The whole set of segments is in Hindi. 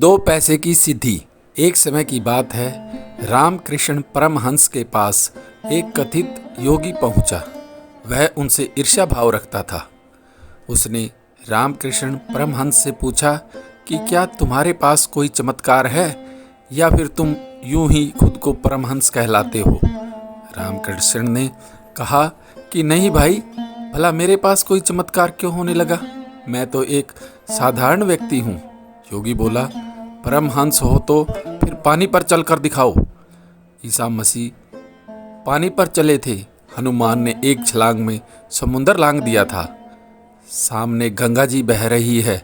दो पैसे की सिद्धि। एक समय की बात है, रामकृष्ण परमहंस के पास एक कथित योगी पहुंचा। वह उनसे ईर्ष्या भाव रखता था। उसने रामकृष्ण परमहंस से पूछा कि क्या तुम्हारे पास कोई चमत्कार है या फिर तुम यूं ही खुद को परमहंस कहलाते हो। रामकृष्ण ने कहा कि नहीं भाई, भला मेरे पास कोई चमत्कार क्यों होने लगा, मैं तो एक साधारण व्यक्ति हूँ। योगी बोला, परमहंस हो तो फिर पानी पर चलकर दिखाओ। ईसा मसीह पानी पर चले थे। हनुमान ने एक छलांग में समुंदर लांघ दिया था। सामने गंगा जी बह रही है,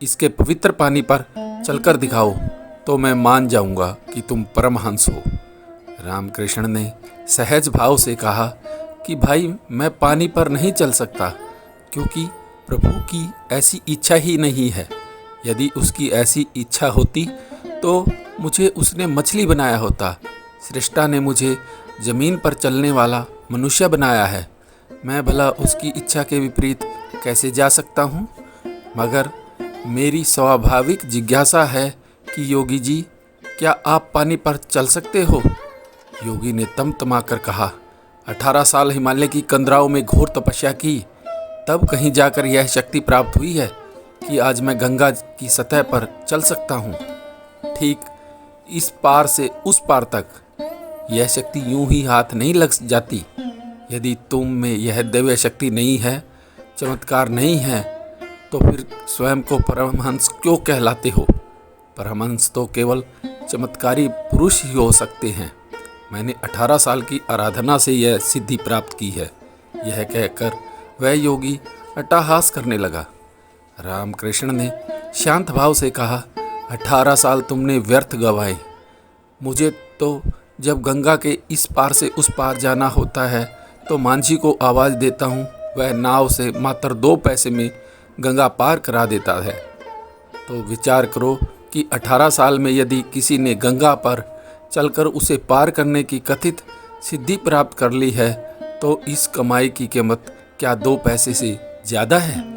इसके पवित्र पानी पर चलकर दिखाओ तो मैं मान जाऊंगा कि तुम परमहंस हो। रामकृष्ण ने सहज भाव से कहा कि भाई, मैं पानी पर नहीं चल सकता क्योंकि प्रभु की ऐसी इच्छा ही नहीं है। यदि उसकी ऐसी इच्छा होती तो मुझे उसने मछली बनाया होता। सृष्टा ने मुझे जमीन पर चलने वाला मनुष्य बनाया है। मैं भला उसकी इच्छा के विपरीत कैसे जा सकता हूँ। मगर मेरी स्वाभाविक जिज्ञासा है कि योगी जी, क्या आप पानी पर चल सकते हो। योगी ने तमतमाकर कहा, 18 साल हिमालय की कंदराओं में घोर तपस्या की, तब कहीं जाकर यह शक्ति प्राप्त हुई है कि आज मैं गंगा की सतह पर चल सकता हूँ, ठीक इस पार से उस पार तक। यह शक्ति यूं ही हाथ नहीं लग जाती। यदि तुम में यह दिव्य शक्ति नहीं है, चमत्कार नहीं है, तो फिर स्वयं को परमहंस क्यों कहलाते हो। परमहंस तो केवल चमत्कारी पुरुष ही हो सकते हैं। मैंने 18 साल की आराधना से यह सिद्धि प्राप्त की है। यह कहकर वह योगी अट्टहास करने लगा। रामकृष्ण ने शांत भाव से कहा, 18 साल तुमने व्यर्थ गवाए। मुझे तो जब गंगा के इस पार से उस पार जाना होता है तो मांझी को आवाज़ देता हूँ, वह नाव से मात्र 2 पैसे में गंगा पार करा देता है। तो विचार करो कि 18 साल में यदि किसी ने गंगा पर चलकर उसे पार करने की कथित सिद्धि प्राप्त कर ली है तो इस कमाई की कीमत क्या 2 पैसे से ज़्यादा है।